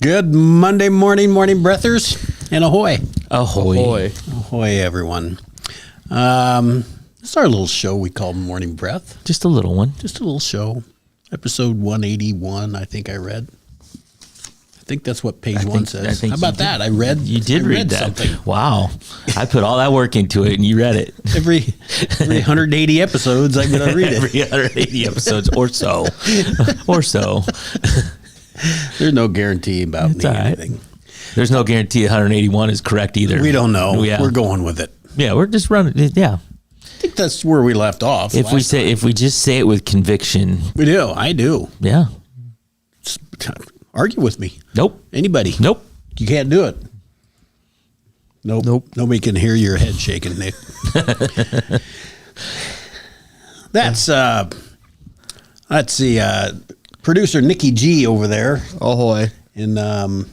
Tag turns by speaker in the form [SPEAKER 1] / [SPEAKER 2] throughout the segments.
[SPEAKER 1] Good Monday morning, breathers, and ahoy.
[SPEAKER 2] Ahoy.
[SPEAKER 1] Ahoy, everyone. It's our little show we call Morning Breath.
[SPEAKER 2] Just a little one.
[SPEAKER 1] Just a little show. Episode 181, I think I read. I think that's what page one says. How about that?
[SPEAKER 2] You did read that.
[SPEAKER 1] Something.
[SPEAKER 2] Wow. I put all that work into it and you read it.
[SPEAKER 1] Every 180 episodes, I'm going to read it.
[SPEAKER 2] Every 180 episodes or so. Or so.
[SPEAKER 1] There's no guarantee about
[SPEAKER 2] It's
[SPEAKER 1] me
[SPEAKER 2] all right.
[SPEAKER 1] anything.
[SPEAKER 2] There's no guarantee 181 is correct either.
[SPEAKER 1] We don't know.
[SPEAKER 2] Yeah.
[SPEAKER 1] We're going with it.
[SPEAKER 2] Yeah, we're just running. Yeah.
[SPEAKER 1] I think that's where we left off.
[SPEAKER 2] If we just say it with conviction.
[SPEAKER 1] We do. I do.
[SPEAKER 2] Yeah.
[SPEAKER 1] Argue with me.
[SPEAKER 2] Nope.
[SPEAKER 1] Anybody.
[SPEAKER 2] Nope.
[SPEAKER 1] You can't do it. Nope. Nobody can hear your head shaking, Nick. That's producer Nikki G over there
[SPEAKER 3] Ahoy.
[SPEAKER 1] in a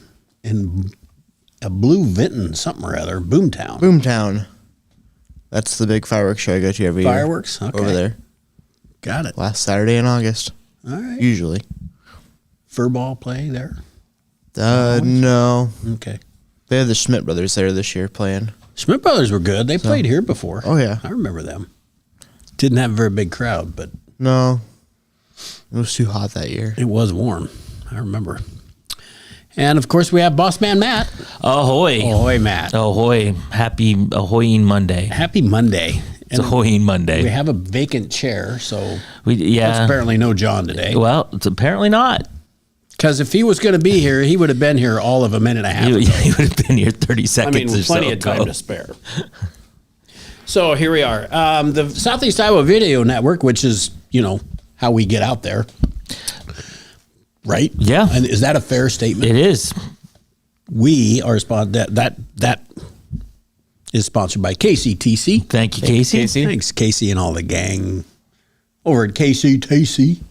[SPEAKER 1] Blue Vinton something or other, Boomtown.
[SPEAKER 3] Boomtown. That's the big fireworks show I go to every year.
[SPEAKER 1] Fireworks? Okay.
[SPEAKER 3] Over there.
[SPEAKER 1] Got it.
[SPEAKER 3] Last Saturday in August.
[SPEAKER 1] All right.
[SPEAKER 3] Usually.
[SPEAKER 1] Furball play there?
[SPEAKER 3] No.
[SPEAKER 1] Okay.
[SPEAKER 3] They had the Schmidt brothers there this year playing.
[SPEAKER 1] Schmidt Brothers were good. They played here before.
[SPEAKER 3] Oh, yeah.
[SPEAKER 1] I remember them. Didn't have a very big crowd, but
[SPEAKER 3] No. It was too hot that year.
[SPEAKER 1] it was warm. I remember. And, of course, we have Boss Man Matt.
[SPEAKER 2] Ahoy.
[SPEAKER 1] Ahoy, Matt.
[SPEAKER 2] Ahoy. Happy Ahoying Monday.
[SPEAKER 1] Happy Monday.
[SPEAKER 2] It's Ahoying Monday.
[SPEAKER 1] We have a vacant chair, so
[SPEAKER 2] Yeah.
[SPEAKER 1] there's apparently no John today.
[SPEAKER 2] Well, it's apparently not.
[SPEAKER 1] Because if he was going to be here, he would have been here all of a minute and a half
[SPEAKER 2] He
[SPEAKER 1] ago.
[SPEAKER 2] would have been here 30
[SPEAKER 1] I
[SPEAKER 2] seconds
[SPEAKER 1] mean,
[SPEAKER 2] or so
[SPEAKER 1] plenty of time
[SPEAKER 2] ago.
[SPEAKER 1] to spare. So here we are. The Southeast Iowa Video Network, which is, how we get out there. Right?
[SPEAKER 2] Yeah.
[SPEAKER 1] And is that a fair statement?
[SPEAKER 2] It is.
[SPEAKER 1] We are that is sponsored by KCTC.
[SPEAKER 2] Thank you, Casey.
[SPEAKER 1] Thanks, Casey and all the gang over at KCTC.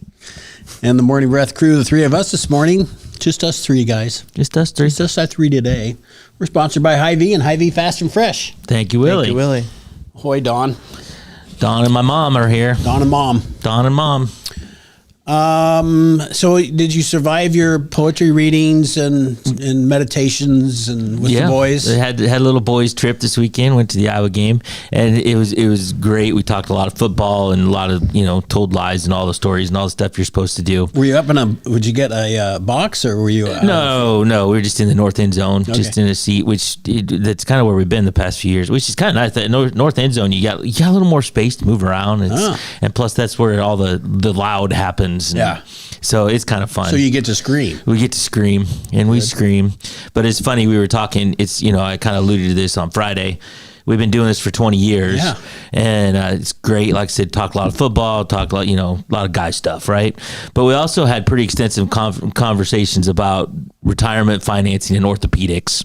[SPEAKER 1] And the Morning Breath crew, the three of us this morning, just us three guys.
[SPEAKER 2] Just us three.
[SPEAKER 1] Just us three today. We're sponsored by Hy-Vee and Hy-Vee Fast and Fresh.
[SPEAKER 2] Thank you, Willie.
[SPEAKER 3] Thank you, Willie.
[SPEAKER 1] Ahoy, Dawn.
[SPEAKER 2] Don and my mom are here.
[SPEAKER 1] Dawn and Mom.
[SPEAKER 2] Don and mom.
[SPEAKER 1] So did you survive your poetry readings and meditations and with the boys?
[SPEAKER 2] They had a little boys trip this weekend, went to the Iowa game, and it was great. We talked a lot of football and a lot of, told lies and all the stories and all the stuff you're supposed to do.
[SPEAKER 1] Were you up would you get a box or were you?
[SPEAKER 2] No, we were just in the north end zone, just in a seat, that's kind of where we've been the past few years, which is kind of nice. That north end zone, you got a little more space to move around, and plus that's where all the loud happens.
[SPEAKER 1] Yeah.
[SPEAKER 2] So it's kind of fun.
[SPEAKER 1] So you get to scream.
[SPEAKER 2] We get to scream, and we scream. But it's funny, we were talking, I kind of alluded to this on Friday. We've been doing this for 20 years, and it's great. Like I said, talk a lot of football, talk a lot, a lot of guy stuff, right? But we also had pretty extensive conversations about retirement financing and orthopedics.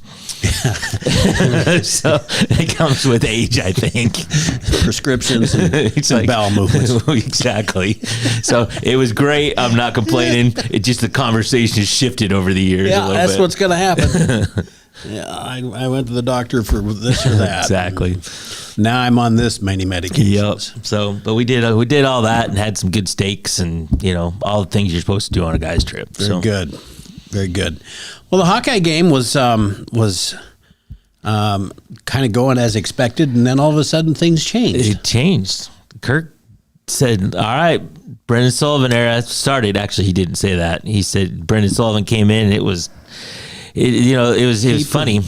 [SPEAKER 2] So it comes with age, I think.
[SPEAKER 1] Prescriptions and bowel movements.
[SPEAKER 2] Exactly. So it was great. I'm not complaining. It just the conversation has shifted over the years.
[SPEAKER 1] Yeah,
[SPEAKER 2] a little
[SPEAKER 1] that's
[SPEAKER 2] bit.
[SPEAKER 1] what's going to happen. Yeah, I went to the doctor for this or that.
[SPEAKER 2] Exactly.
[SPEAKER 1] Now I'm on this many medications.
[SPEAKER 2] Yep. So, but we did all that and had some good steaks and all the things you're supposed to do on a guy's trip.
[SPEAKER 1] Very good, very good. Well, the Hawkeye game was kind of going as expected, and then all of a sudden things changed.
[SPEAKER 2] It changed. Kirk said, "All right, Brendan Sullivan era started." Actually, he didn't say that. He said Brendan Sullivan came in. And it was funny.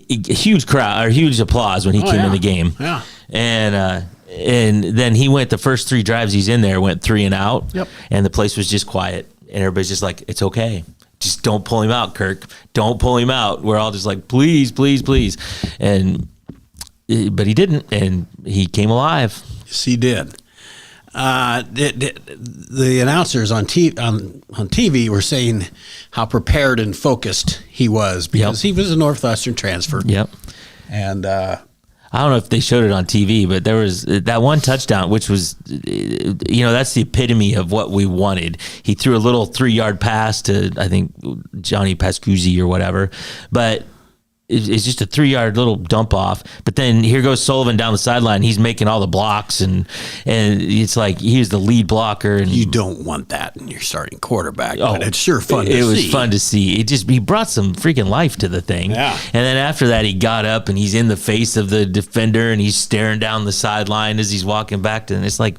[SPEAKER 2] A huge crowd or huge applause when he came in the game.
[SPEAKER 1] Yeah.
[SPEAKER 2] And then he went the first three drives he's in there, went 3 and out.
[SPEAKER 1] Yep.
[SPEAKER 2] And the place was just quiet. And everybody's just like, it's okay. Just don't pull him out, Kirk. Don't pull him out. We're all just like, please, please, please. But he didn't, and he came alive.
[SPEAKER 1] Yes, he did. The announcers on TV were saying how prepared and focused he was because he was a Northwestern transfer.
[SPEAKER 2] Yep.
[SPEAKER 1] And
[SPEAKER 2] I don't know if they showed it on TV, but there was that one touchdown, which was, that's the epitome of what we wanted. He threw a little 3-yard pass to, I think, Johnny Pascuzzi or whatever. But it's just a 3-yard little dump off. But then here goes Sullivan down the sideline. He's making all the blocks, and it's like he's the lead blocker. And
[SPEAKER 1] You don't want that in your starting quarterback, but it's sure fun to see.
[SPEAKER 2] It was fun to see. He brought some freaking life to the thing.
[SPEAKER 1] Yeah.
[SPEAKER 2] And then after that, he got up and he's in the face of the defender and he's staring down the sideline as he's walking back to. And it's like,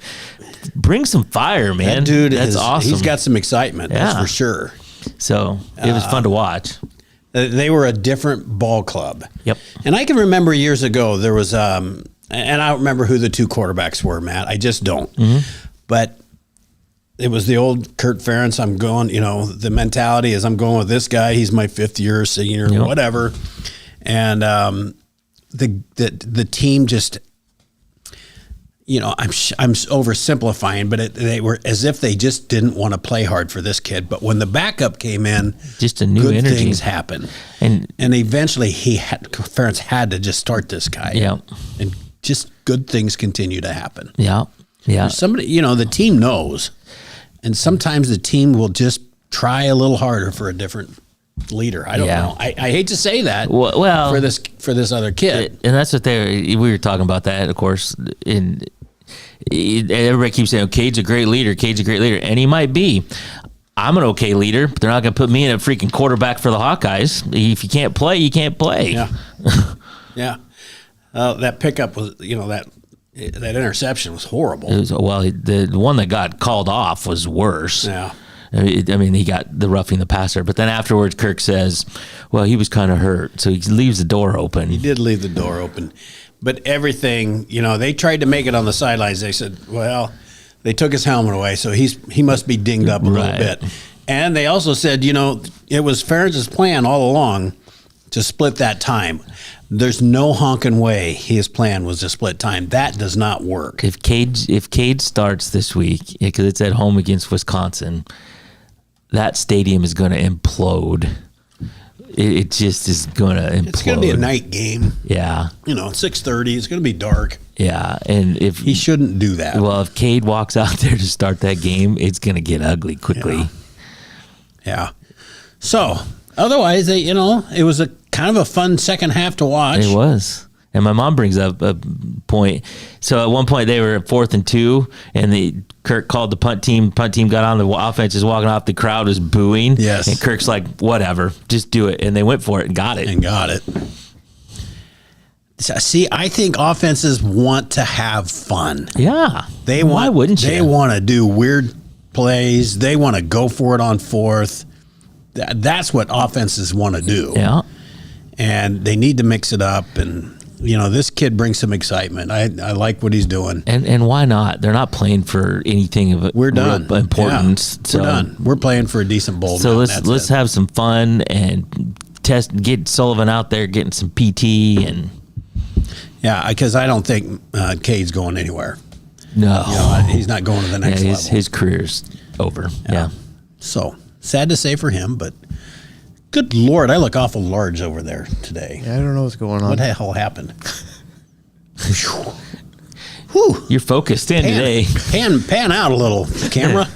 [SPEAKER 2] bring some fire, man.
[SPEAKER 1] That dude
[SPEAKER 2] that's awesome.
[SPEAKER 1] He's got some excitement, that's for sure.
[SPEAKER 2] So it was fun to watch.
[SPEAKER 1] They were a different ball club.
[SPEAKER 2] Yep.
[SPEAKER 1] And I can remember years ago there was, and I don't remember who the two quarterbacks were, Matt. I just don't. But it was the old Kurt Ferentz. I'm going, the mentality is I'm going with this guy. He's my 5th year senior, whatever. And the team just, I'm oversimplifying, but they were as if they just didn't want to play hard for this kid. But when the backup came in,
[SPEAKER 2] just a new
[SPEAKER 1] good
[SPEAKER 2] energy.
[SPEAKER 1] things happened. And eventually Ferentz had to just start this guy.
[SPEAKER 2] Yeah.
[SPEAKER 1] And just good things continue to happen.
[SPEAKER 2] Yeah. Yeah.
[SPEAKER 1] Somebody, the team knows. And sometimes the team will just try a little harder for a different leader. I don't know. I hate to say that.
[SPEAKER 2] Well,
[SPEAKER 1] for this other kid.
[SPEAKER 2] And that's what we were talking about that, of course. Everybody keeps saying, Cade's a great leader. Cade's a great leader. And he might be. I'm an okay leader, but they're not going to put me in a freaking quarterback for the Hawkeyes. If you can't play, you can't play.
[SPEAKER 1] Yeah. Yeah. That pickup was, that interception was horrible.
[SPEAKER 2] The one that got called off was worse.
[SPEAKER 1] Yeah.
[SPEAKER 2] He got the roughing the passer, but then afterwards Kirk says, well, he was kind of hurt, so he leaves the door open.
[SPEAKER 1] He did leave the door open. But everything, they tried to make it on the sidelines. They said, well, they took his helmet away, so he must be dinged up a little bit. And they also said, it was Ferentz's plan all along to split that time. There's no honking way his plan was to split time. That does not work.
[SPEAKER 2] If Cade starts this week, because it's at home against Wisconsin, that stadium is going to implode. It just is going to implode.
[SPEAKER 1] It's going to be a night game.
[SPEAKER 2] Yeah.
[SPEAKER 1] 6:30. It's going to be dark.
[SPEAKER 2] Yeah, and if
[SPEAKER 1] he shouldn't do that.
[SPEAKER 2] Well, if Cade walks out there to start that game, it's going to get ugly quickly.
[SPEAKER 1] Yeah. So, otherwise, it was a kind of a fun second half to watch.
[SPEAKER 2] It was. And my mom brings up a point. So at one point they were at 4th and 2, and Kirk called the punt team. Punt team got on, the offense is walking off. The crowd is booing.
[SPEAKER 1] Yes.
[SPEAKER 2] And Kirk's like, whatever, just do it. And they went for it and got it.
[SPEAKER 1] See, I think offenses want to have fun.
[SPEAKER 2] Yeah.
[SPEAKER 1] Why
[SPEAKER 2] wouldn't you?
[SPEAKER 1] They want to do weird plays. They want to go for it on 4th. That's what offenses want to do.
[SPEAKER 2] Yeah.
[SPEAKER 1] And they need to mix it up. And, this kid brings some excitement. I like what he's doing.
[SPEAKER 2] And why not? They're not playing for anything of
[SPEAKER 1] We're done.
[SPEAKER 2] real importance.
[SPEAKER 1] Yeah, we're done. We're playing for a decent bowl.
[SPEAKER 2] So
[SPEAKER 1] now,
[SPEAKER 2] let's have some fun and get Sullivan out there getting some PT and.
[SPEAKER 1] Yeah, because I don't think Cade's going anywhere.
[SPEAKER 2] No.
[SPEAKER 1] He's not going to the next level.
[SPEAKER 2] His career's over. Yeah.
[SPEAKER 1] So, sad to say for him, but good Lord, I look awful large over there today.
[SPEAKER 3] Yeah, I don't know what's going on.
[SPEAKER 1] What the hell happened?
[SPEAKER 2] Whew. You're focused in today.
[SPEAKER 1] Pan out a little, camera.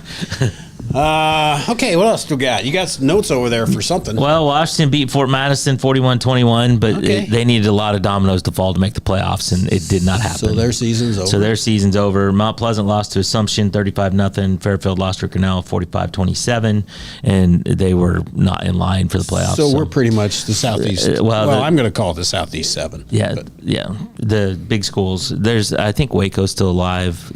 [SPEAKER 1] Okay, what else do we got? You got some notes over there for something.
[SPEAKER 2] Well, Washington beat Fort Madison 41-21, but they needed a lot of dominoes to fall to make the playoffs, and it did not happen.
[SPEAKER 1] So their season's over.
[SPEAKER 2] Mount Pleasant lost to Assumption 35-0. Fairfield lost to Cornell 45-27, and they were not in line for the playoffs.
[SPEAKER 1] So we're pretty much the Southeast. I'm going to call it the Southeast 7.
[SPEAKER 2] Yeah, yeah. The big schools. I think Waco's still alive.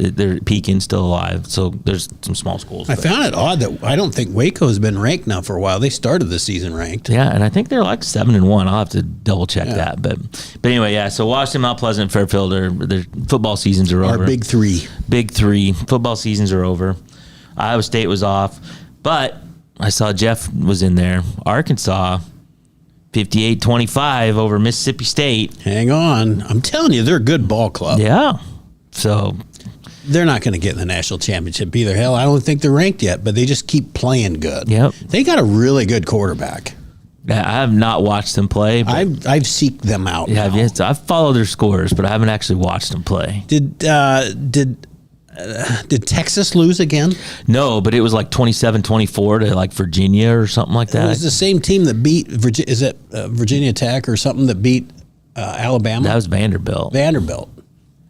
[SPEAKER 2] Pekin's still alive. So there's some small schools.
[SPEAKER 1] I found it odd that I don't think Waco has been ranked now for a while. They started the season ranked.
[SPEAKER 2] Yeah, and I think they're like 7-1. I'll have to double check that. But anyway, yeah. So Washington, Mount Pleasant, Fairfield, their football seasons are over.
[SPEAKER 1] Our big three.
[SPEAKER 2] Big three. Football seasons are over. Iowa State was off, but I saw Jeff was in there. Arkansas, 58-25 over Mississippi State.
[SPEAKER 1] Hang on, I'm telling you, they're a good ball club.
[SPEAKER 2] Yeah. So.
[SPEAKER 1] They're not going to get in the national championship either. Hell, I don't think they're ranked yet, but they just keep playing good.
[SPEAKER 2] Yep.
[SPEAKER 1] They got a really good quarterback.
[SPEAKER 2] I have not watched them play. But
[SPEAKER 1] I've seeked them out.
[SPEAKER 2] Yeah, yes, I've followed their scores, but I haven't actually watched them play.
[SPEAKER 1] Did Did Texas lose again?
[SPEAKER 2] No, but it was like 27-24 to like Virginia or something like
[SPEAKER 1] It
[SPEAKER 2] that.
[SPEAKER 1] was the same team that beat is it Virginia Tech or something that beat Alabama?
[SPEAKER 2] That was Vanderbilt.
[SPEAKER 1] Vanderbilt.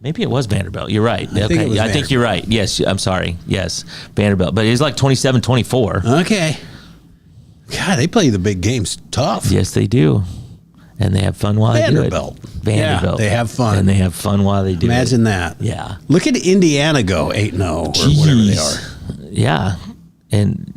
[SPEAKER 2] Maybe it was Vanderbilt. You're right.
[SPEAKER 1] I think it was
[SPEAKER 2] I think you're right. Yes, I'm sorry. Yes, Vanderbilt. But it was like 27-24.
[SPEAKER 1] Okay. God, they play the big games tough.
[SPEAKER 2] Yes, they do. And they have fun while
[SPEAKER 1] Vanderbilt.
[SPEAKER 2] they do it. Vanderbilt.
[SPEAKER 1] Yeah, they have fun.
[SPEAKER 2] And they have fun while they do
[SPEAKER 1] Imagine
[SPEAKER 2] it.
[SPEAKER 1] that.
[SPEAKER 2] Yeah.
[SPEAKER 1] Look at Indiana go 8-0 or whatever they are.
[SPEAKER 2] Yeah. And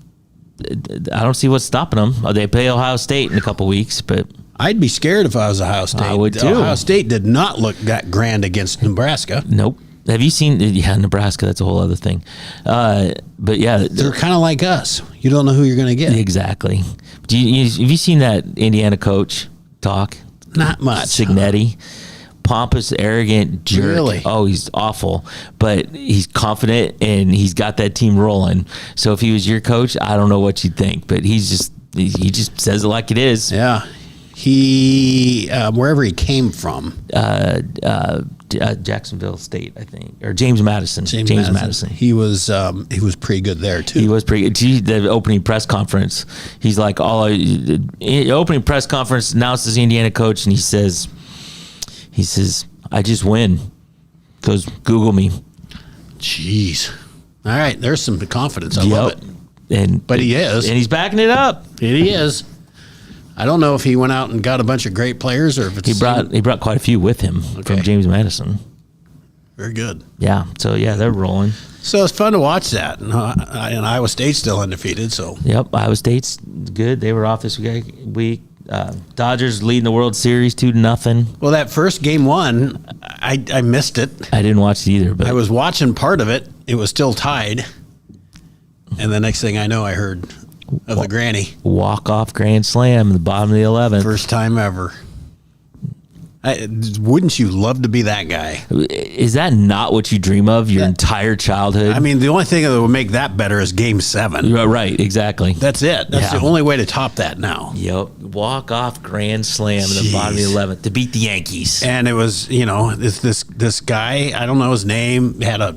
[SPEAKER 2] I don't see what's stopping them. They play Ohio State in a couple weeks, but
[SPEAKER 1] I'd be scared if I was Ohio State.
[SPEAKER 2] I would too.
[SPEAKER 1] Ohio State did not look that grand against Nebraska.
[SPEAKER 2] nope. Have you seen? Yeah, Nebraska. That's a whole other thing. But yeah,
[SPEAKER 1] They're kind of like us. You don't know who you're going to get.
[SPEAKER 2] exactly. Have you seen that Indiana coach talk?
[SPEAKER 1] Not much.
[SPEAKER 2] Signetti. Pompous, arrogant jerk.
[SPEAKER 1] Really?
[SPEAKER 2] Oh, he's awful, but he's confident and he's got that team rolling. So if he was your coach, I don't know what you'd think, but he just says it like it is.
[SPEAKER 1] Yeah. He, wherever he came from.
[SPEAKER 2] Jacksonville State, I think, or James Madison. James Madison.
[SPEAKER 1] He was pretty good there too.
[SPEAKER 2] He was pretty good. Gee, the opening press conference, he's like, opening press conference announces the Indiana coach, and he says, I just win. Goes, Google me.
[SPEAKER 1] Jeez. All right, there's some confidence. I love it. But he is.
[SPEAKER 2] And he's backing it up.
[SPEAKER 1] He is. I don't know if he went out and got a bunch of great players or if it's
[SPEAKER 2] He brought quite a few with him from James Madison.
[SPEAKER 1] very good.
[SPEAKER 2] Yeah. So yeah, they're rolling.
[SPEAKER 1] So it's fun to watch that. And Iowa State's still undefeated. So
[SPEAKER 2] Yep. Iowa State's good. They were off this week. Dodgers leading the World Series 2-0.
[SPEAKER 1] well, that first game one, I missed it.
[SPEAKER 2] I didn't watch it either, but
[SPEAKER 1] I was watching part of it. It was still tied. And the next thing I know, I heard of the granny.
[SPEAKER 2] walk-off grand slam in the bottom of the 11th.
[SPEAKER 1] First time ever. Wouldn't you love to be that guy?
[SPEAKER 2] Is that not what you dream of your entire childhood?
[SPEAKER 1] I mean, the only thing that would make that better is Game 7.
[SPEAKER 2] Right, exactly.
[SPEAKER 1] That's it. That's
[SPEAKER 2] Yeah.
[SPEAKER 1] the only way to top that now.
[SPEAKER 2] Yep, walk-off grand slam in the bottom of the
[SPEAKER 1] Jeez.
[SPEAKER 2] 11th to beat the Yankees.
[SPEAKER 1] And it was, this guy, I don't know his name, had a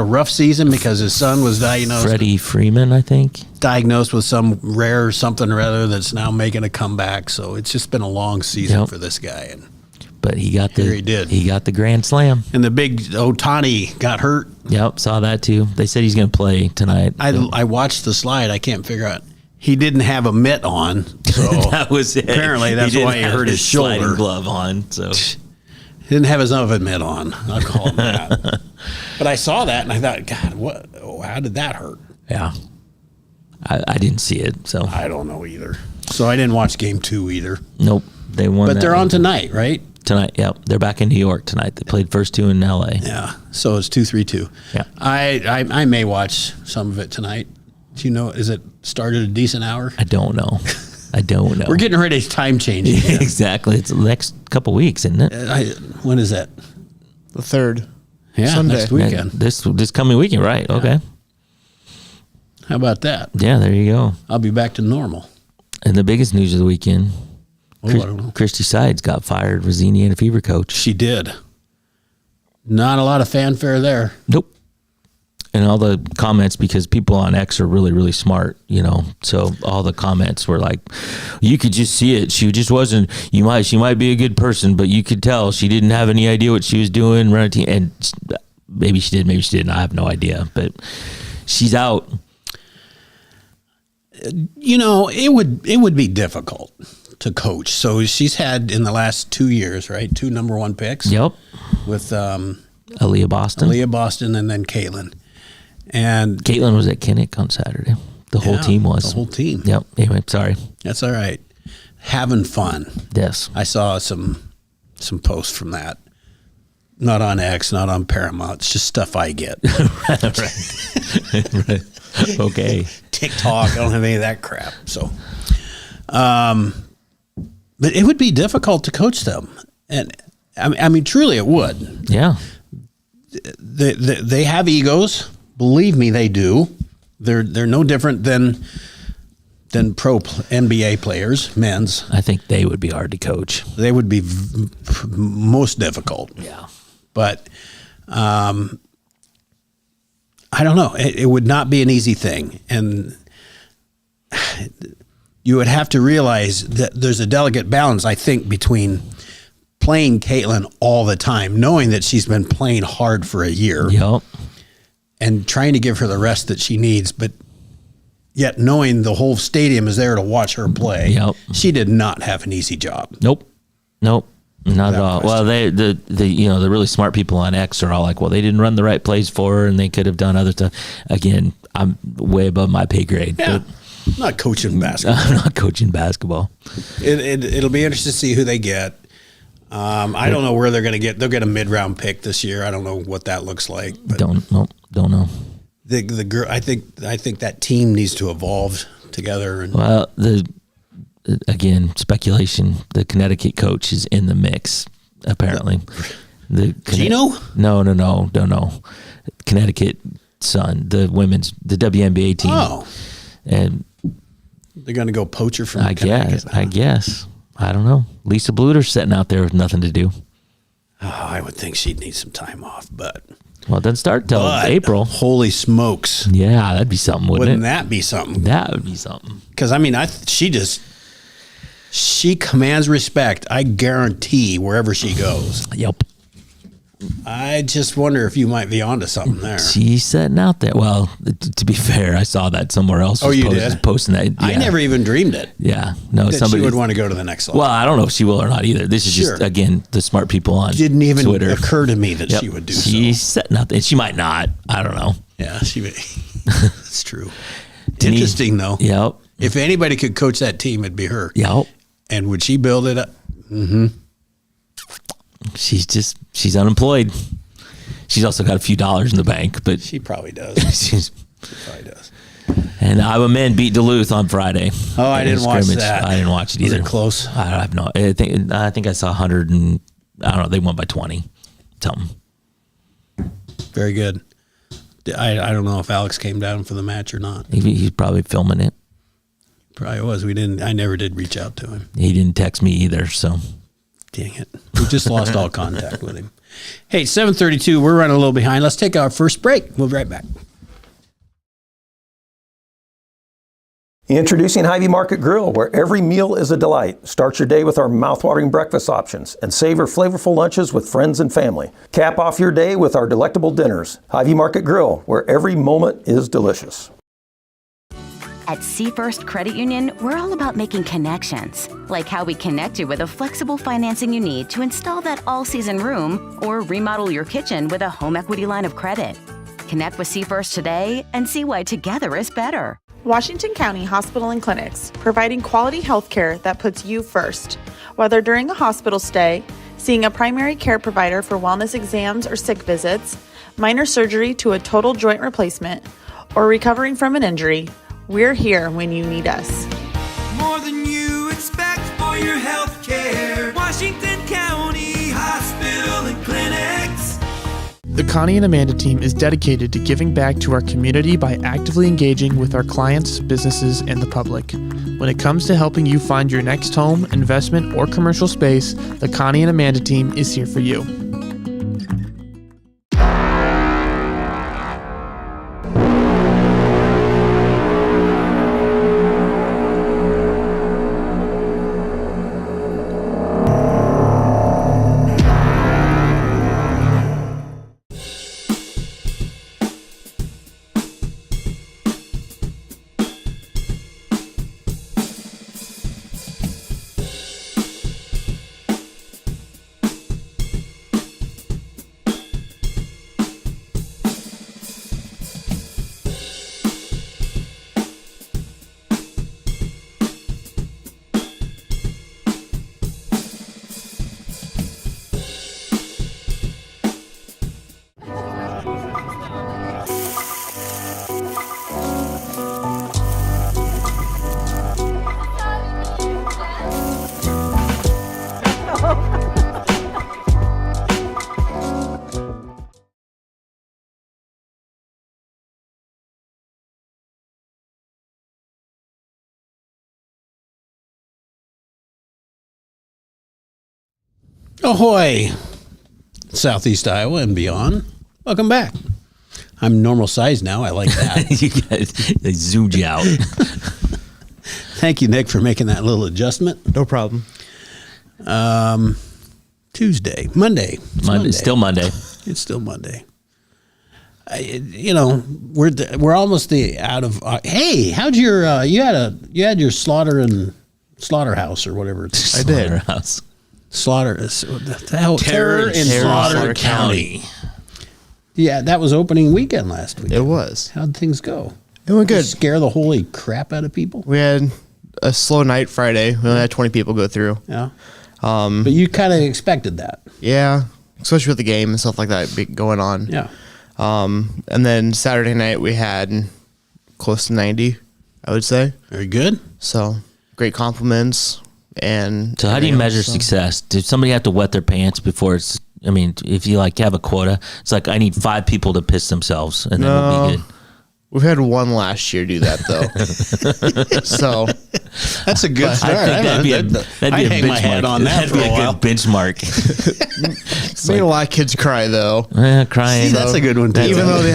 [SPEAKER 1] rough season because his son was
[SPEAKER 2] Freddie Freeman, I think.
[SPEAKER 1] diagnosed with some rare something or other that's now making a comeback. So it's just been a long season
[SPEAKER 2] Yep.
[SPEAKER 1] for this guy.
[SPEAKER 2] But he got
[SPEAKER 1] Here he did.
[SPEAKER 2] He got the grand slam.
[SPEAKER 1] And the big Ohtani got hurt.
[SPEAKER 2] Yep, saw that too. They said he's going to play tonight.
[SPEAKER 1] I watched the slide. I can't figure out. He didn't have a mitt on. So
[SPEAKER 2] that was it.
[SPEAKER 1] Apparently that's
[SPEAKER 2] didn't
[SPEAKER 1] why he
[SPEAKER 2] have
[SPEAKER 1] hurt his
[SPEAKER 2] sliding
[SPEAKER 1] shoulder.
[SPEAKER 2] glove on. So
[SPEAKER 1] He didn't have his oven mitt on. I'll call him that. But I saw that and I thought, God, what? Oh, how did that hurt?
[SPEAKER 2] yeah, I didn't see it. So
[SPEAKER 1] I don't know either. So I didn't watch Game 2 either.
[SPEAKER 2] nope, they won.
[SPEAKER 1] But
[SPEAKER 2] that
[SPEAKER 1] they're
[SPEAKER 2] one.
[SPEAKER 1] on tonight, right?
[SPEAKER 2] Tonight. Yep, they're back in New York tonight. They played first two in L.A.
[SPEAKER 1] Yeah. So it's 2-3-2.
[SPEAKER 2] Yeah.
[SPEAKER 1] I may watch some of it tonight. Do you know? Is it started a decent hour?
[SPEAKER 2] I don't know.
[SPEAKER 1] We're getting ready to time change. Again.
[SPEAKER 2] exactly. It's the next couple weeks, isn't it?
[SPEAKER 1] When is that?
[SPEAKER 3] The 3rd.
[SPEAKER 1] Yeah,
[SPEAKER 3] Sunday.
[SPEAKER 1] next weekend.
[SPEAKER 2] This coming weekend, right? Okay.
[SPEAKER 1] How about that?
[SPEAKER 2] Yeah, there you go.
[SPEAKER 1] I'll be back to normal.
[SPEAKER 2] And the biggest news of the weekend,
[SPEAKER 1] Oh, I don't know.
[SPEAKER 2] Christy Sides got fired, was the Indiana Fever coach.
[SPEAKER 1] She did. Not a lot of fanfare there.
[SPEAKER 2] Nope. And all the comments, because people on X are really, really smart, So all the comments were like, you could just see it. She just wasn't. She might be a good person, but you could tell she didn't have any idea what she was doing. Running team, and maybe she did, maybe she didn't. I have no idea. But she's out.
[SPEAKER 1] It would be difficult to coach. So she's had in the last 2 years, right? 2 number 1 picks.
[SPEAKER 2] Yep.
[SPEAKER 1] With
[SPEAKER 2] Aaliyah Boston.
[SPEAKER 1] Aaliyah Boston and then Caitlin. And
[SPEAKER 2] Caitlin was at Kinnick on Saturday. The whole team was.
[SPEAKER 1] The whole team.
[SPEAKER 2] Yep. Anyway, sorry.
[SPEAKER 1] That's all right. Having fun.
[SPEAKER 2] Yes.
[SPEAKER 1] I saw some posts from that. Not on X, not on Paramount. It's just stuff I get.
[SPEAKER 2] right. Okay.
[SPEAKER 1] TikTok. I don't have any of that crap. So, but it would be difficult to coach them, and I mean, truly, it would.
[SPEAKER 2] Yeah.
[SPEAKER 1] They have egos. Believe me, they do. They're no different than pro NBA players, men's.
[SPEAKER 2] I think they would be hard to coach.
[SPEAKER 1] They would be most difficult.
[SPEAKER 2] Yeah.
[SPEAKER 1] But I don't know. It would not be an easy thing. And you would have to realize that there's a delicate balance, I think, between playing Caitlin all the time, knowing that she's been playing hard for a year,
[SPEAKER 2] Yep.
[SPEAKER 1] and trying to give her the rest that she needs, but yet knowing the whole stadium is there to watch her play.
[SPEAKER 2] Yep.
[SPEAKER 1] She did not have an easy job.
[SPEAKER 2] Nope. Not at all.
[SPEAKER 1] question.
[SPEAKER 2] Well, the really smart people on X are all like, well, they didn't run the right plays for her, and they could have done other stuff. Again, I'm way above my pay grade.
[SPEAKER 1] Yeah.
[SPEAKER 2] But
[SPEAKER 1] I'm not coaching basketball.
[SPEAKER 2] I'm not coaching basketball.
[SPEAKER 1] It'll be interesting to see who they get. I don't know where they're going to get. They'll get a mid-round pick this year. I don't know what that looks like. But
[SPEAKER 2] Don't know.
[SPEAKER 1] the girl, I think that team needs to evolve together. And
[SPEAKER 2] Well, again, speculation. The Connecticut coach is in the mix, apparently.
[SPEAKER 1] Gino?
[SPEAKER 2] No. Don't know. Connecticut Sun, the WNBA team.
[SPEAKER 1] Oh,
[SPEAKER 2] And
[SPEAKER 1] they're going to go poacher from
[SPEAKER 2] I guess. I don't know. Lisa Bluter's sitting out there with nothing to do.
[SPEAKER 1] Oh, I would think she'd need some time off, but
[SPEAKER 2] Well, it doesn't start till April.
[SPEAKER 1] Holy smokes!
[SPEAKER 2] Yeah, that'd be something, wouldn't
[SPEAKER 1] Wouldn't
[SPEAKER 2] it?
[SPEAKER 1] that be something?
[SPEAKER 2] That would be something.
[SPEAKER 1] Because I mean, she commands respect. I guarantee wherever she goes.
[SPEAKER 2] Yep.
[SPEAKER 1] I just wonder if you might be onto something there.
[SPEAKER 2] She's setting out there. Well, to be fair, I saw that somewhere else.
[SPEAKER 1] Oh,
[SPEAKER 2] was
[SPEAKER 1] you did?
[SPEAKER 2] posting that.
[SPEAKER 1] I
[SPEAKER 2] Yeah.
[SPEAKER 1] never even dreamed it.
[SPEAKER 2] Yeah. No,
[SPEAKER 1] That
[SPEAKER 2] somebody
[SPEAKER 1] she would want to go to the next level.
[SPEAKER 2] Well, I don't know if she will or not either. This is
[SPEAKER 1] Sure.
[SPEAKER 2] just, again, the smart people on
[SPEAKER 1] Didn't even
[SPEAKER 2] Twitter.
[SPEAKER 1] occur to me that
[SPEAKER 2] Yep.
[SPEAKER 1] she would do
[SPEAKER 2] She's
[SPEAKER 1] so.
[SPEAKER 2] setting out there. She might not. I don't know.
[SPEAKER 1] Yeah, she may. It's true. Interesting though.
[SPEAKER 2] Yep.
[SPEAKER 1] If anybody could coach that team, it'd be her.
[SPEAKER 2] Yep.
[SPEAKER 1] And would she build it up?
[SPEAKER 2] She's unemployed. She's also got a few dollars in the bank, but
[SPEAKER 1] She probably does.
[SPEAKER 2] she's.
[SPEAKER 1] She probably does.
[SPEAKER 2] And Iowa men beat Duluth on Friday.
[SPEAKER 1] Oh, I
[SPEAKER 2] in a
[SPEAKER 1] didn't watch
[SPEAKER 2] scrimmage.
[SPEAKER 1] that.
[SPEAKER 2] I didn't watch it
[SPEAKER 1] Was
[SPEAKER 2] either.
[SPEAKER 1] it close?
[SPEAKER 2] I have no. I think I saw 100 and I don't know. They won by 20, something.
[SPEAKER 1] Very good. I don't know if Alex came down for the match or not.
[SPEAKER 2] He's probably filming it.
[SPEAKER 1] Probably was. I never did reach out to him.
[SPEAKER 2] He didn't text me either. So
[SPEAKER 1] Dang it. We just lost all contact with him. Hey, 7:32. We're running a little behind. Let's take our first break. We'll be right back.
[SPEAKER 4] Introducing Hy-Vee Market Grill, where every meal is a delight. Start your day with our mouthwatering breakfast options and savor flavorful lunches with friends and family. Cap off your day with our delectable dinners. Hy-Vee Market Grill, where every moment is delicious.
[SPEAKER 5] At Seafirst Credit Union, we're all about making connections, like how we connect you with the flexible financing you need to install that all-season room or remodel your kitchen with a home equity line of credit. Connect with Seafirst today and see why together is better.
[SPEAKER 6] Washington County Hospital and Clinics, providing quality health care that puts you first. Whether during a hospital stay, seeing a primary care provider for wellness exams or sick visits, minor surgery to a total joint replacement, or recovering from an injury, we're here when you need us.
[SPEAKER 7] More than you expect for your health care. Washington County Hospital and Clinics.
[SPEAKER 8] The Connie and Amanda team is dedicated to giving back to our community by actively engaging with our clients, businesses, and the public. When it comes to helping you find your next home, investment, or commercial space, the Connie and Amanda team is here for you.
[SPEAKER 1] Ahoy, Southeast Iowa and beyond. Welcome back. I'm normal size now. I like that.
[SPEAKER 2] You guys, they zoomed you out.
[SPEAKER 1] Thank you, Nick, for making that little adjustment.
[SPEAKER 3] No problem.
[SPEAKER 1] Tuesday, Monday. It's
[SPEAKER 2] Monday, still Monday.
[SPEAKER 1] It's still Monday. We're almost out of. Hey, how'd your you had your slaughterhouse or whatever it's
[SPEAKER 3] I did.
[SPEAKER 2] Slaughterhouse.
[SPEAKER 1] Terror in Slaughter County. Yeah, that was opening weekend last week.
[SPEAKER 3] It was.
[SPEAKER 1] How'd things go?
[SPEAKER 3] It went good.
[SPEAKER 1] Scare the holy crap out of people.
[SPEAKER 3] We had a slow night Friday. We only had 20 people go through.
[SPEAKER 1] Yeah. But you kind of expected that.
[SPEAKER 3] Yeah, especially with the game and stuff like that going on.
[SPEAKER 1] Yeah.
[SPEAKER 3] And then Saturday night we had close to 90, I would say.
[SPEAKER 1] Very good.
[SPEAKER 3] So great compliments. And
[SPEAKER 2] So how do you measure success? Did somebody have to wet their pants before it's? I mean, if you like have a quota, it's like I need 5 people to piss themselves, and then we'll be good.
[SPEAKER 3] We've had one last year do that though. So
[SPEAKER 1] That's a good start.
[SPEAKER 2] I think that'd be a
[SPEAKER 1] hang my head
[SPEAKER 2] benchmark.
[SPEAKER 1] on that
[SPEAKER 2] That'd
[SPEAKER 1] for
[SPEAKER 2] be
[SPEAKER 1] a while.
[SPEAKER 2] good benchmark.
[SPEAKER 3] made a lot of kids cry though.
[SPEAKER 2] Crying.
[SPEAKER 1] See, that's a good one too.
[SPEAKER 3] Even though they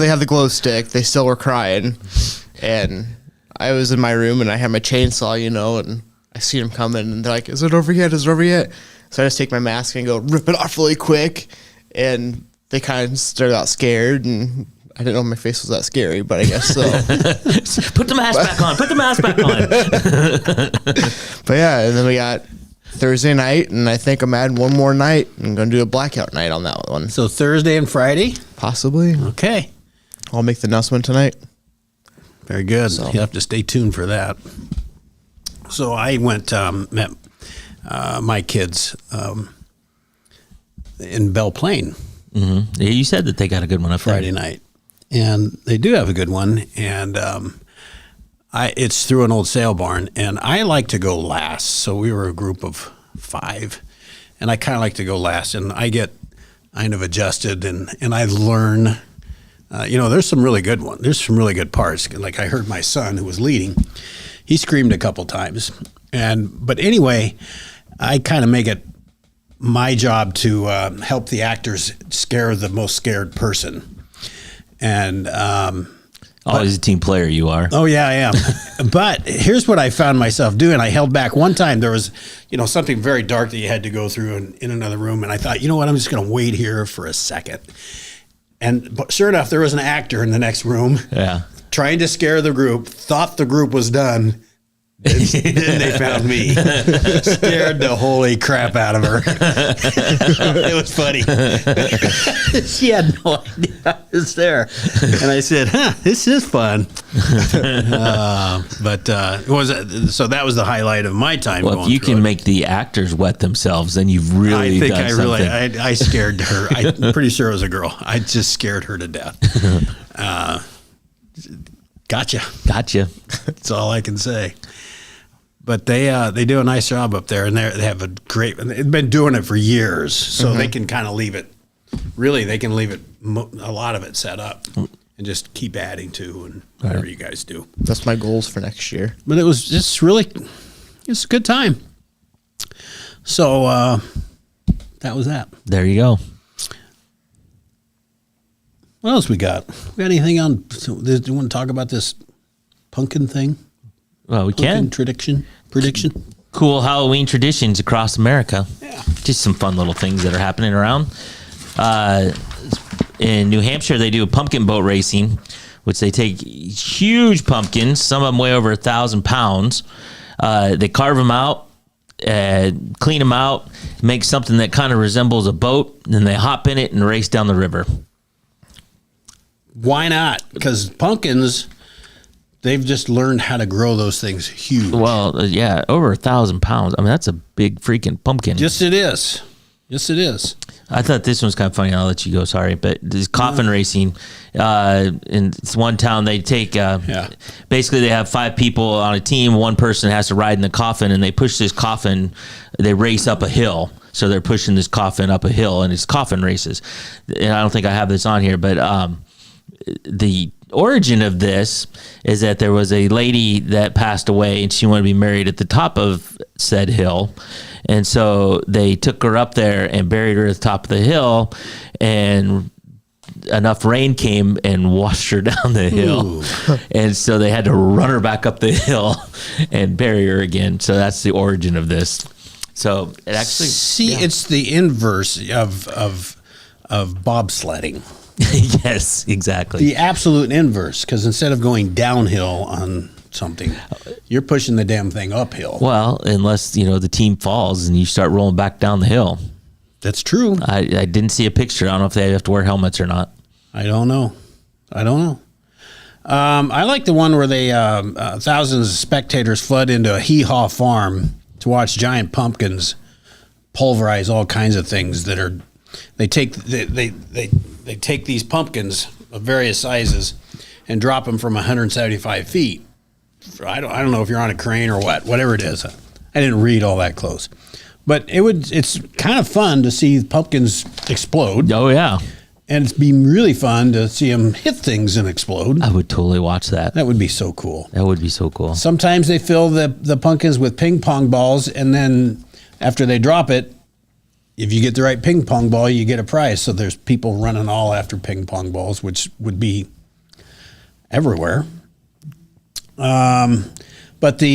[SPEAKER 3] had the glow stick, they still were crying. And I was in my room and I had my chainsaw, and I see them coming and they're like, "Is it over yet? Is it over yet?" So I just take my mask and go rip it off really quick. And they kind of started out scared, and I didn't know my face was that scary, but I guess so.
[SPEAKER 2] Put the mask back on. Put the mask back on.
[SPEAKER 3] But yeah, and then we got Thursday night, and I think I'm adding one more night. I'm going to do a blackout night on that one.
[SPEAKER 1] So Thursday and Friday.
[SPEAKER 3] Possibly.
[SPEAKER 1] Okay.
[SPEAKER 3] I'll make the announcement tonight.
[SPEAKER 1] Very good. You'll have to stay tuned for that. So I went met my kids in Belle Plaine
[SPEAKER 2] Mm-hmm. You said that they got a good one up
[SPEAKER 1] Friday
[SPEAKER 2] there.
[SPEAKER 1] night, and they do have a good one. And it's through an old sale barn, and I like to go last. So we were a group of 5, and I kind of like to go last, and I get kind of adjusted, and I learn. There's some really good ones. There's some really good parts. Like I heard my son who was leading, he screamed a couple times, but anyway, I kind of make it my job to help the actors scare the most scared person. And
[SPEAKER 2] Always a team player, you are.
[SPEAKER 1] oh yeah, I am. But here's what I found myself doing. I held back one time. There was, something very dark that you had to go through in another room, and I thought, you know what? I'm just going to wait here for a second. But sure enough, there was an actor in the next room,
[SPEAKER 2] Yeah.
[SPEAKER 1] trying to scare the group. Thought the group was done. Then they found me. Scared the holy crap out of her. It was funny. She had no idea I was there. And I said, this is fun. So that was the highlight of my time.
[SPEAKER 2] Well,
[SPEAKER 1] going
[SPEAKER 2] if you
[SPEAKER 1] through
[SPEAKER 2] can
[SPEAKER 1] it.
[SPEAKER 2] make the actors wet themselves, then you've really
[SPEAKER 1] I think
[SPEAKER 2] done
[SPEAKER 1] I
[SPEAKER 2] something.
[SPEAKER 1] really, I scared her. I'm pretty sure it was a girl. I just scared her to death. Gotcha.
[SPEAKER 2] Gotcha.
[SPEAKER 1] That's all I can say. But they do a nice job up there, and they have a great. They've been doing it for years, so they can kind of leave it. Really, they can leave it a lot of it set up, and just keep adding to, and whatever you guys do.
[SPEAKER 3] That's my goals for next year.
[SPEAKER 1] But it's a good time. So that was that.
[SPEAKER 2] There you go.
[SPEAKER 1] What else we got? We got anything on? Do you want to talk about this pumpkin thing?
[SPEAKER 2] Well, we
[SPEAKER 1] Pumpkin
[SPEAKER 2] can.
[SPEAKER 1] prediction.
[SPEAKER 2] Cool Halloween traditions across America.
[SPEAKER 1] Yeah.
[SPEAKER 2] Just some fun little things that are happening around. In New Hampshire, they do a pumpkin boat racing, which they take huge pumpkins, some of them weigh over 1,000 pounds. They carve them out, clean them out, make something that kind of resembles a boat, and then they hop in it and race down the river.
[SPEAKER 1] Why not? Because pumpkins, they've just learned how to grow those things huge.
[SPEAKER 2] Well, yeah, over 1,000 pounds. I mean, that's a big freaking pumpkin.
[SPEAKER 1] Yes, it is. Yes, it is.
[SPEAKER 2] I thought this one's kind of funny. I'll let you go. Sorry, but this coffin racing in this one town, they take basically they have 5 people on a team. One person has to ride in the coffin, and they push this coffin. They race up a hill, so they're pushing this coffin up a hill, and it's coffin races. And I don't think I have this on here, but the origin of this is that there was a lady that passed away, and she wanted to be married at the top of said hill. And so they took her up there and buried her at the top of the hill and enough rain came and washed her down the hill. And so they had to run her back up the hill and bury her again. So that's the origin of this. So it actually
[SPEAKER 1] it's the inverse of bobsledding.
[SPEAKER 2] Yes, exactly.
[SPEAKER 1] The absolute inverse, because instead of going downhill on something, you're pushing the damn thing uphill.
[SPEAKER 2] Well, unless, the team falls and you start rolling back down the hill.
[SPEAKER 1] That's true.
[SPEAKER 2] I didn't see a picture. I don't know if they have to wear helmets or not.
[SPEAKER 1] I don't know. I like the one where they thousands of spectators flood into a hee-haw farm to watch giant pumpkins pulverize all kinds of things that are. They take these pumpkins of various sizes and drop them from 175 feet. I don't know if you're on a crane or whatever it is. I didn't read all that close, but it's kind of fun to see pumpkins explode.
[SPEAKER 2] Oh yeah,
[SPEAKER 1] and it's been really fun to see them hit things and explode.
[SPEAKER 2] I would totally watch that.
[SPEAKER 1] That would be so cool.
[SPEAKER 2] That would be so cool.
[SPEAKER 1] Sometimes they fill the pumpkins with ping pong balls, and then after they drop it, if you get the right ping pong ball, you get a prize. So there's people running all after ping pong balls, which would be everywhere. But the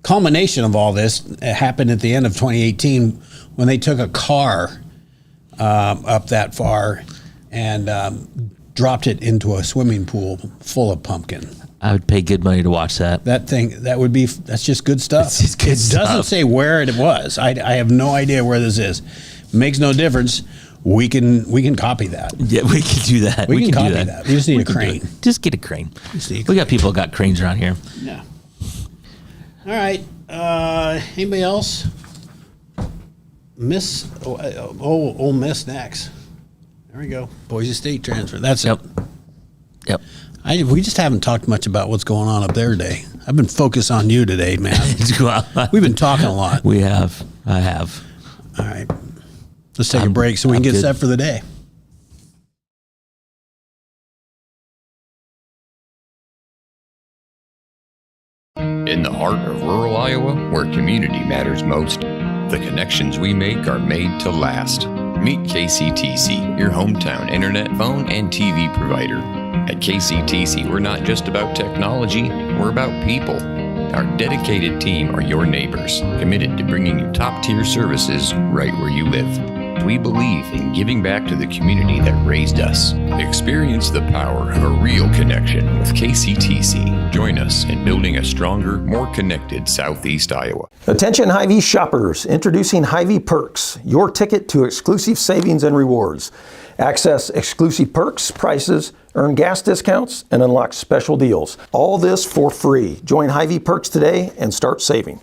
[SPEAKER 1] culmination of all this happened at the end of 2018 when they took a car up that far and dropped it into a swimming pool full of pumpkin.
[SPEAKER 2] I would pay good money to watch that.
[SPEAKER 1] That's just good stuff.
[SPEAKER 2] It's just good stuff.
[SPEAKER 1] It doesn't say where it was. I have no idea where this is. Makes no difference. We can copy that.
[SPEAKER 2] Yeah, we can do that.
[SPEAKER 1] We can copy that. We just need a crane.
[SPEAKER 2] Just get a crane. We got people who got cranes around here.
[SPEAKER 1] Yeah. All right. Anybody else? Ole Miss next. There we go. Boise State transfer. That's
[SPEAKER 2] Yep.
[SPEAKER 1] We just haven't talked much about what's going on up there today. I've been focused on you today, man. We've been talking a lot.
[SPEAKER 2] We have. I have.
[SPEAKER 1] All right. Let's take a break so we can get set for the day.
[SPEAKER 9] In the heart of rural Iowa, where community matters most, the connections we make are made to last. Meet KCTC, your hometown internet, phone, and TV provider. At KCTC, we're not just about technology, we're about people. Our dedicated team are your neighbors, committed to bringing you top-tier services right where you live. We believe in giving back to the community that raised us. Experience the power of a real connection with KCTC. Join us in building a stronger, more connected Southeast Iowa.
[SPEAKER 4] Attention Hy-Vee shoppers, introducing Hy-Vee Perks, your ticket to exclusive savings and rewards. Access exclusive perks, prices, earn gas discounts, and unlock special deals. All this for free. Join Hy-Vee Perks today and start saving.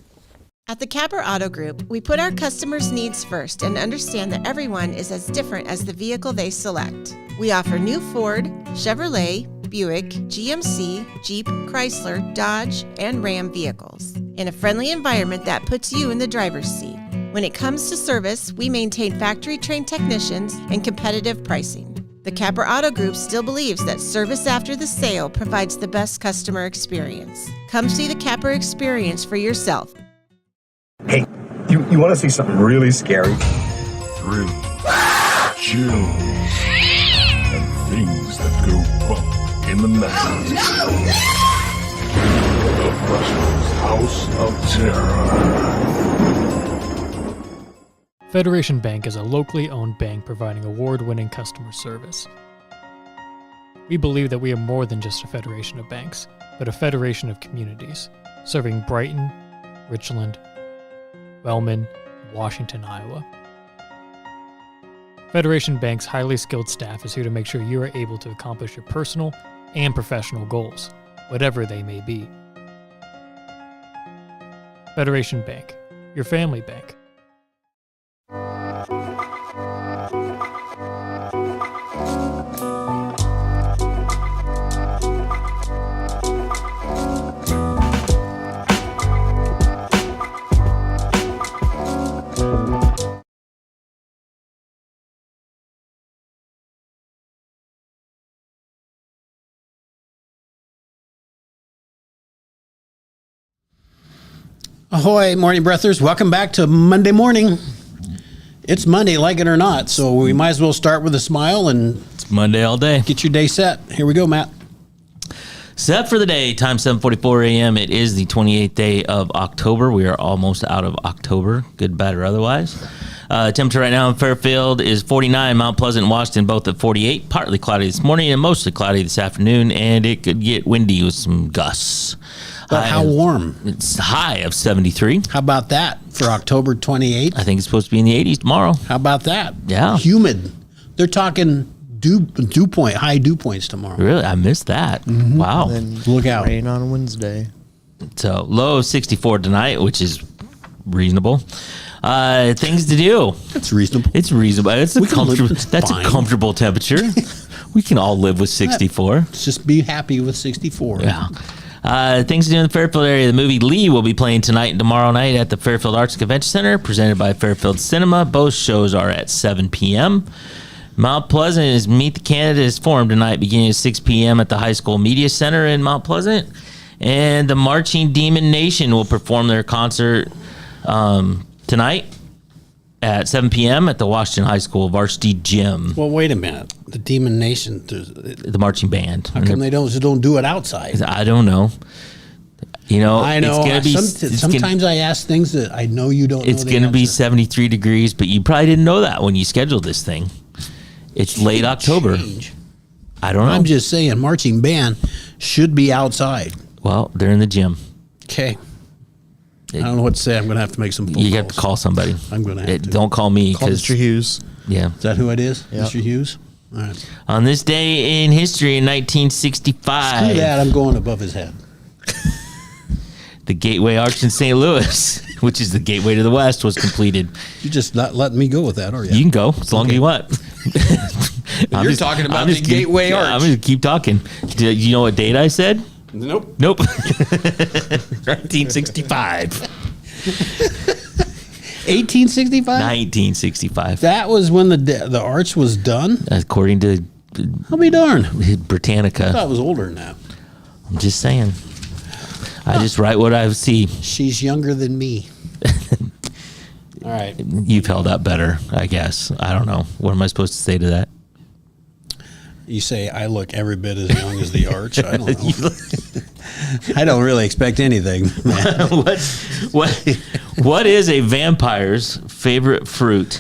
[SPEAKER 10] At the Capper Auto Group, we put our customers' needs first and understand that everyone is as different as the vehicle they select. We offer new Ford, Chevrolet, Buick, GMC, Jeep, Chrysler, Dodge, and Ram vehicles in a friendly environment that puts you in the driver's seat. When it comes to service, we maintain factory-trained technicians and competitive pricing. The Capper Auto Group still believes that service after the sale provides the best customer experience. Come see the Capper experience for yourself.
[SPEAKER 11] Hey, you want to see something really scary?
[SPEAKER 12] Thrills, chills, and things that go bump in the night. The Russians' House of Terror.
[SPEAKER 13] Federation Bank is a locally owned bank providing award-winning customer service. We believe that we are more than just a federation of banks, but a federation of communities, serving Brighton, Richland, Wellman, and Washington, Iowa. Federation Bank's highly skilled staff is here to make sure you are able to accomplish your personal and professional goals, whatever they may be. Federation Bank, your family bank.
[SPEAKER 1] Ahoy, morning breathers. Welcome back to Monday morning. It's Monday, like it or not, so we might as well start with a smile and
[SPEAKER 2] It's Monday all day.
[SPEAKER 1] get your day set. Here we go, Matt.
[SPEAKER 2] Set for the day, time 7:44 a.m. It is the 28th day of October. We are almost out of October, good, bad, or otherwise. Temperature right now in Fairfield is 49, Mount Pleasant and Washington both at 48. Partly cloudy this morning and mostly cloudy this afternoon, and it could get windy with some gusts.
[SPEAKER 1] But how warm?
[SPEAKER 2] It's high of 73.
[SPEAKER 1] How about that for October 28th?
[SPEAKER 2] I think it's supposed to be in the 80s tomorrow.
[SPEAKER 1] How about that?
[SPEAKER 2] Yeah.
[SPEAKER 1] Humid. They're talking high dew points tomorrow.
[SPEAKER 2] Really? I missed that. Wow.
[SPEAKER 3] Then
[SPEAKER 1] Look out.
[SPEAKER 3] rain on Wednesday.
[SPEAKER 2] So low of 64 tonight, which is reasonable. Things to do.
[SPEAKER 1] That's reasonable.
[SPEAKER 2] It's reasonable. It's a
[SPEAKER 1] We can live-
[SPEAKER 2] comfortable.
[SPEAKER 1] it's
[SPEAKER 2] That's
[SPEAKER 1] fine.
[SPEAKER 2] a comfortable temperature. We can all live with 64.
[SPEAKER 1] Let's just be happy with 64.
[SPEAKER 2] Yeah. Things to do in the Fairfield area. The movie Lee will be playing tonight and tomorrow night at the Fairfield Arts Convention Center, presented by Fairfield Cinema. Both shows are at 7 p.m. Mount Pleasant is Meet the Candidates Forum tonight, beginning at 6 p.m. at the High School Media Center in Mount Pleasant. And the Marching Demon Nation will perform their concert tonight at 7 p.m. at the Washington High School Varsity Gym.
[SPEAKER 1] Well, wait a minute. The Demon Nation,
[SPEAKER 2] The marching band.
[SPEAKER 1] how come they don't do it outside?
[SPEAKER 2] I don't know. You know,
[SPEAKER 1] I know.
[SPEAKER 2] It's gonna be,
[SPEAKER 1] Sometimes I ask things that I know you don't know.
[SPEAKER 2] it's going to be 73 degrees, but you probably didn't know that when you scheduled this thing. It's late October.
[SPEAKER 1] Change.
[SPEAKER 2] I don't know.
[SPEAKER 1] I'm just saying, marching band should be outside.
[SPEAKER 2] Well, they're in the gym.
[SPEAKER 1] Okay. I don't know what to say. I'm going to have to make some phone
[SPEAKER 2] You
[SPEAKER 1] calls.
[SPEAKER 2] have to call somebody.
[SPEAKER 1] I'm going to have to.
[SPEAKER 2] Don't call me.
[SPEAKER 3] Call Mr. Hughes.
[SPEAKER 2] Yeah.
[SPEAKER 1] Is that who it is?
[SPEAKER 3] Yep.
[SPEAKER 1] Mr. Hughes? All right.
[SPEAKER 2] On this day in history in 1965,
[SPEAKER 1] Screw that. I'm going above his head.
[SPEAKER 2] the Gateway Arch in St. Louis, which is the gateway to the West, was completed.
[SPEAKER 1] You're just not letting me go with that, are you?
[SPEAKER 2] You can go as long as you want.
[SPEAKER 9] You're talking about the Gateway Arch.
[SPEAKER 2] I'm going to keep talking. Do you know what date I said?
[SPEAKER 1] Nope.
[SPEAKER 2] Nope. 1965.
[SPEAKER 1] 1865?
[SPEAKER 2] 1965.
[SPEAKER 1] That was when the arch was done?
[SPEAKER 2] According to
[SPEAKER 1] I'll be darned. I
[SPEAKER 2] Britannica.
[SPEAKER 1] thought it was older than that.
[SPEAKER 2] I'm just saying. I just write what I see.
[SPEAKER 1] She's younger than me. All right.
[SPEAKER 2] You've held up better, I guess. I don't know. What am I supposed to say to that?
[SPEAKER 1] You say I look every bit as young as the arch. I don't know. I don't really expect anything.
[SPEAKER 2] What is a vampire's favorite fruit?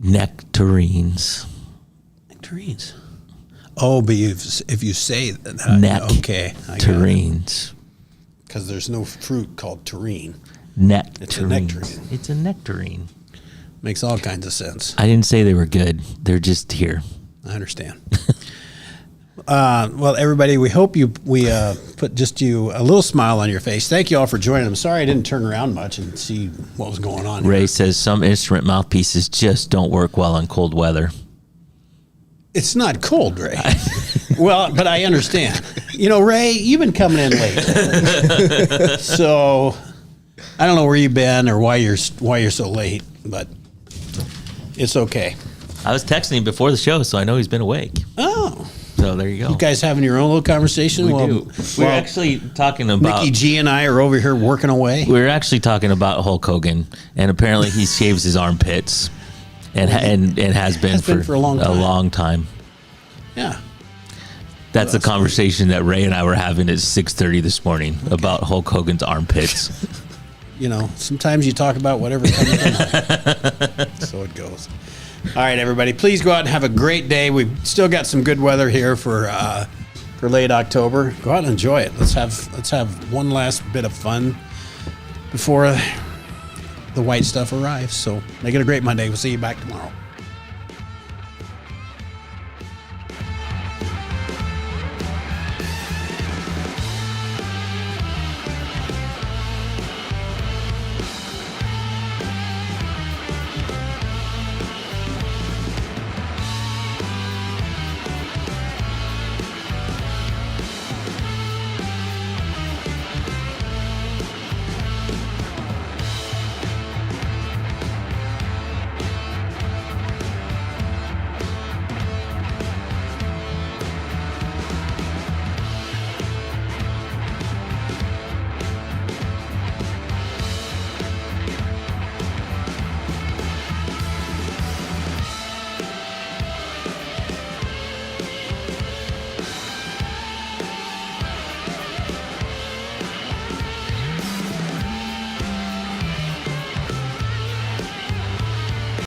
[SPEAKER 2] Nectarines.
[SPEAKER 1] Nectarines. Oh, but if you say that, okay.
[SPEAKER 2] Nectarines.
[SPEAKER 1] Because there's no fruit called terrine.
[SPEAKER 2] Nectarines.
[SPEAKER 1] It's a nectarine.
[SPEAKER 2] It's a nectarine.
[SPEAKER 1] Makes all kinds of sense.
[SPEAKER 2] I didn't say they were good. They're just here.
[SPEAKER 1] I understand. Well, everybody, we hope we put just you a little smile on your face. Thank you all for joining. I'm sorry I didn't turn around much and see what was going on.
[SPEAKER 2] Ray
[SPEAKER 1] here.
[SPEAKER 2] says some instrument mouthpieces just don't work well in cold weather.
[SPEAKER 1] It's not cold, Ray. Well, but I understand. You know, Ray, you've been coming in late, so I don't know where you've been or why you're so late, but it's okay.
[SPEAKER 2] I was texting him before the show, so I know he's been awake.
[SPEAKER 1] Oh.
[SPEAKER 2] So there you go.
[SPEAKER 1] You guys having your own little conversation?
[SPEAKER 2] We do. We're actually talking about...
[SPEAKER 1] Mickey G and I are over here working away.
[SPEAKER 2] We're actually talking about Hulk Hogan, and apparently he shaves his armpits, and has been for
[SPEAKER 1] a long time.
[SPEAKER 2] Yeah. That's the conversation that Ray and I were having at 6:30 this morning about Hulk Hogan's armpits.
[SPEAKER 1] You know, sometimes you talk about whatever comes to mind. So it goes. All right, everybody, please go out and have a great day. We've still got some good weather here for late October. Go out and enjoy it. Let's have one last bit of fun before the white stuff arrives. So make it a great Monday. We'll see you back tomorrow.